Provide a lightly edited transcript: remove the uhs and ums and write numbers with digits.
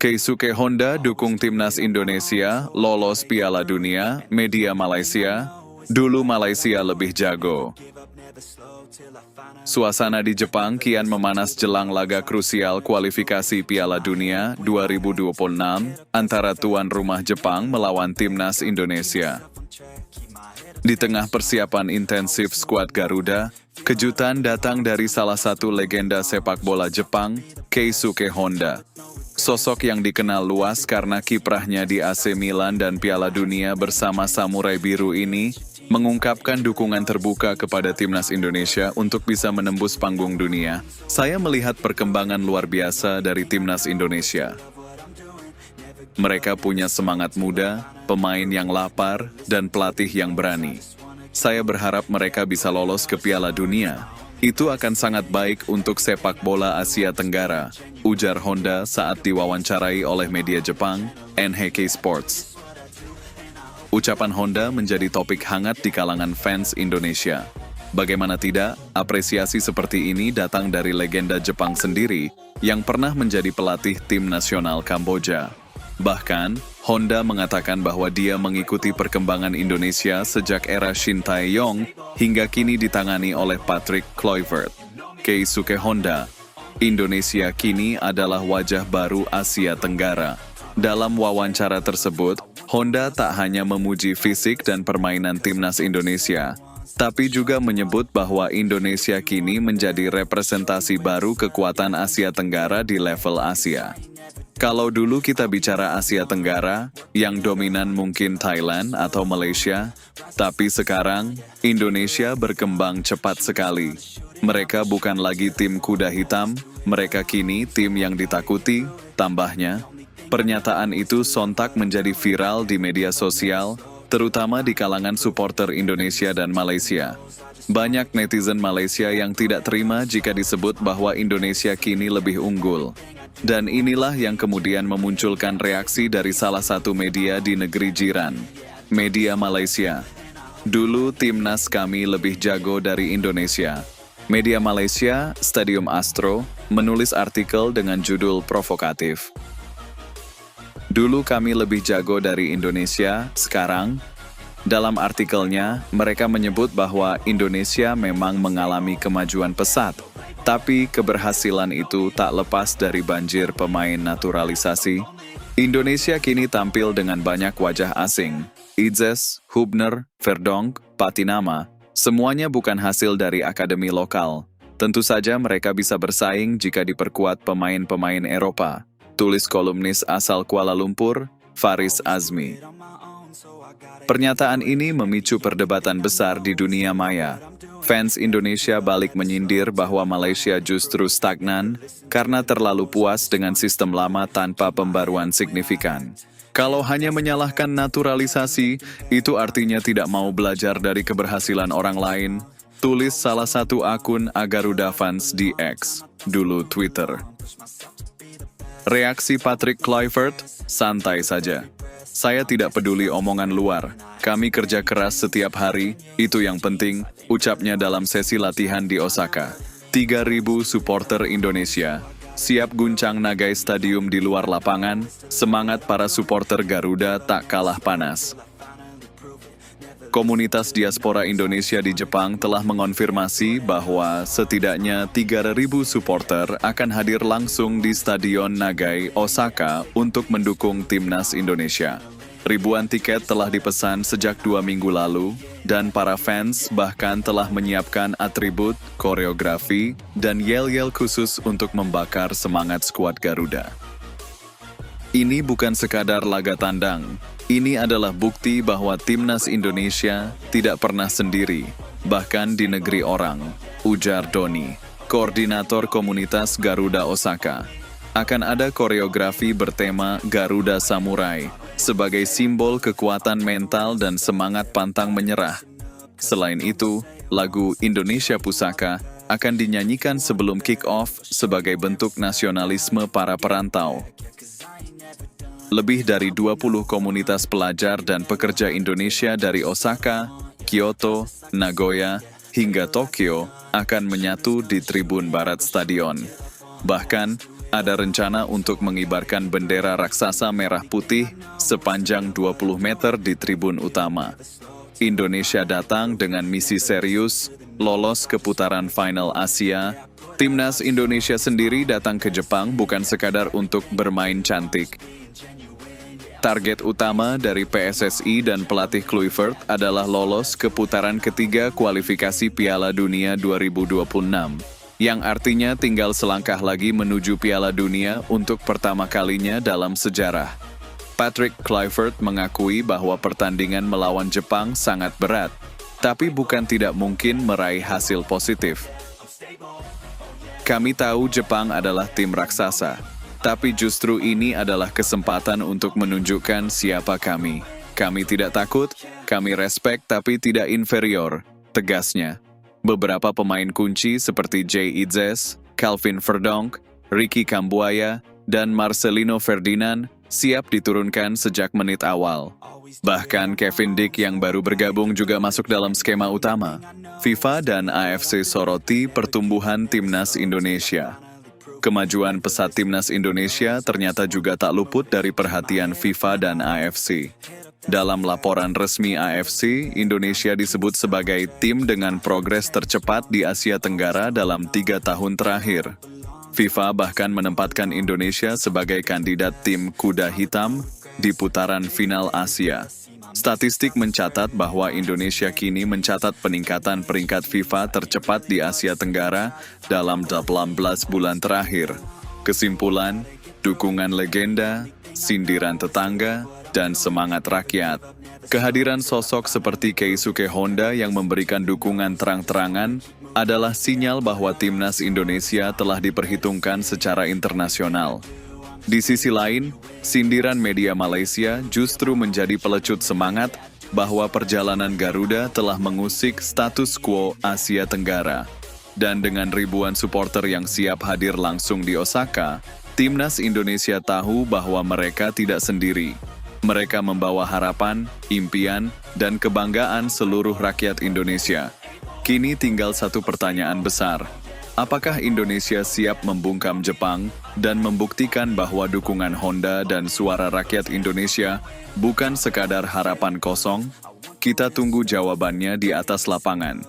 Keisuke Honda dukung timnas Indonesia, lolos Piala Dunia, media Malaysia. Dulu Malaysia lebih jago. Suasana di Jepang kian memanas jelang laga krusial kualifikasi Piala Dunia 2026 antara tuan rumah Jepang melawan timnas Indonesia. Di tengah persiapan intensif skuad Garuda, kejutan datang dari salah satu legenda sepak bola Jepang, Keisuke Honda. Sosok yang dikenal luas karena kiprahnya di AC Milan dan Piala Dunia bersama Samurai Biru ini mengungkapkan dukungan terbuka kepada timnas Indonesia untuk bisa menembus panggung dunia. Saya melihat perkembangan luar biasa dari timnas Indonesia. Mereka punya semangat muda, pemain yang lapar, dan pelatih yang berani. Saya berharap mereka bisa lolos ke Piala Dunia. Itu akan sangat baik untuk sepak bola Asia Tenggara, ujar Honda saat diwawancarai oleh media Jepang, NHK Sports. Ucapan Honda menjadi topik hangat di kalangan fans Indonesia. Bagaimana tidak, apresiasi seperti ini datang dari legenda Jepang sendiri yang pernah menjadi pelatih tim nasional Kamboja. Bahkan, Honda mengatakan bahwa dia mengikuti perkembangan Indonesia sejak era Shin Tae-yong hingga kini ditangani oleh Patrick Kluivert. Keisuke Honda, Indonesia kini adalah wajah baru Asia Tenggara. Dalam wawancara tersebut, Honda tak hanya memuji fisik dan permainan timnas Indonesia, tapi juga menyebut bahwa Indonesia kini menjadi representasi baru kekuatan Asia Tenggara di level Asia. Kalau dulu kita bicara Asia Tenggara, yang dominan mungkin Thailand atau Malaysia, tapi sekarang Indonesia berkembang cepat sekali. Mereka bukan lagi tim kuda hitam, mereka kini tim yang ditakuti, tambahnya. Pernyataan itu sontak menjadi viral di media sosial, terutama di kalangan supporter Indonesia dan Malaysia. Banyak netizen Malaysia yang tidak terima jika disebut bahwa Indonesia kini lebih unggul. Dan inilah yang kemudian memunculkan reaksi dari salah satu media di negeri jiran, media Malaysia. Dulu timnas kami lebih jago dari Indonesia. Media Malaysia, Stadium Astro, menulis artikel dengan judul provokatif. Dulu kami lebih jago dari Indonesia, sekarang? Dalam artikelnya, mereka menyebut bahwa Indonesia memang mengalami kemajuan pesat. Tapi keberhasilan itu tak lepas dari banjir pemain naturalisasi. Indonesia kini tampil dengan banyak wajah asing. Idzes, Hubner, Verdonk, Patinama, semuanya bukan hasil dari akademi lokal. Tentu saja mereka bisa bersaing jika diperkuat pemain-pemain Eropa. Tulis kolumnis asal Kuala Lumpur, Faris Azmi. Pernyataan ini memicu perdebatan besar di dunia maya. Fans Indonesia balik menyindir bahwa Malaysia justru stagnan karena terlalu puas dengan sistem lama tanpa pembaruan signifikan. Kalau hanya menyalahkan naturalisasi, itu artinya tidak mau belajar dari keberhasilan orang lain, tulis salah satu akun Agaruda Fans di X, dulu Twitter. Reaksi Patrick Kluivert, santai saja. Saya tidak peduli omongan luar. Kami kerja keras setiap hari, itu yang penting, ucapnya dalam sesi latihan di Osaka. 3.000 supporter Indonesia siap guncang Nagai Stadium di luar lapangan, semangat para supporter Garuda tak kalah panas. Komunitas diaspora Indonesia di Jepang telah mengonfirmasi bahwa setidaknya 3.000 supporter akan hadir langsung di Stadion Nagai, Osaka untuk mendukung timnas Indonesia. Ribuan tiket telah dipesan sejak 2 minggu lalu, dan para fans bahkan telah menyiapkan atribut, koreografi, dan yel-yel khusus untuk membakar semangat skuad Garuda. Ini bukan sekadar laga tandang. Ini adalah bukti bahwa timnas Indonesia tidak pernah sendiri, bahkan di negeri orang, ujar Doni, koordinator komunitas Garuda Osaka. Akan ada koreografi bertema Garuda Samurai, sebagai simbol kekuatan mental dan semangat pantang menyerah. Selain itu, lagu Indonesia Pusaka akan dinyanyikan sebelum kick-off sebagai bentuk nasionalisme para perantau. Lebih dari 20 komunitas pelajar dan pekerja Indonesia dari Osaka, Kyoto, Nagoya, hingga Tokyo akan menyatu di tribun barat stadion. Bahkan, Ada rencana untuk mengibarkan bendera raksasa merah putih sepanjang 20 meter di tribun utama. Indonesia datang dengan misi serius, lolos ke putaran final Asia. Timnas Indonesia sendiri datang ke Jepang bukan sekadar untuk bermain cantik. Target utama dari PSSI dan pelatih Kluivert adalah lolos ke putaran ketiga kualifikasi Piala Dunia 2026, yang artinya tinggal selangkah lagi menuju Piala Dunia untuk pertama kalinya dalam sejarah. Patrick Kluivert mengakui bahwa pertandingan melawan Jepang sangat berat, tapi bukan tidak mungkin meraih hasil positif. Kami tahu Jepang adalah tim raksasa, tapi justru ini adalah kesempatan untuk menunjukkan siapa kami. Kami tidak takut, kami respect tapi tidak inferior, tegasnya. Beberapa pemain kunci seperti Jay Itzes, Calvin Verdonk, Ricky Kambuaya, dan Marcelino Ferdinand siap diturunkan sejak menit awal. Bahkan Kevin Dick yang baru bergabung juga masuk dalam skema utama. FIFA dan AFC soroti pertumbuhan Timnas Indonesia. Kemajuan pesat Timnas Indonesia ternyata juga tak luput dari perhatian FIFA dan AFC. Dalam laporan resmi AFC, Indonesia disebut sebagai tim dengan progres tercepat di Asia Tenggara dalam 3 tahun terakhir. FIFA bahkan menempatkan Indonesia sebagai kandidat tim kuda hitam di putaran final Asia. Statistik mencatat bahwa Indonesia kini mencatat peningkatan peringkat FIFA tercepat di Asia Tenggara dalam 18 bulan terakhir. Kesimpulan, dukungan legenda, sindiran tetangga, dan semangat rakyat. Kehadiran sosok seperti Keisuke Honda yang memberikan dukungan terang-terangan adalah sinyal bahwa Timnas Indonesia telah diperhitungkan secara internasional. Di sisi lain, sindiran media Malaysia justru menjadi pelecut semangat bahwa perjalanan Garuda telah mengusik status quo Asia Tenggara. Dan dengan ribuan supporter yang siap hadir langsung di Osaka, Timnas Indonesia tahu bahwa mereka tidak sendiri. Mereka membawa harapan, impian, dan kebanggaan seluruh rakyat Indonesia. Kini tinggal satu pertanyaan besar. Apakah Indonesia siap membungkam Jepang dan membuktikan bahwa dukungan Honda dan suara rakyat Indonesia bukan sekadar harapan kosong? Kita tunggu jawabannya di atas lapangan.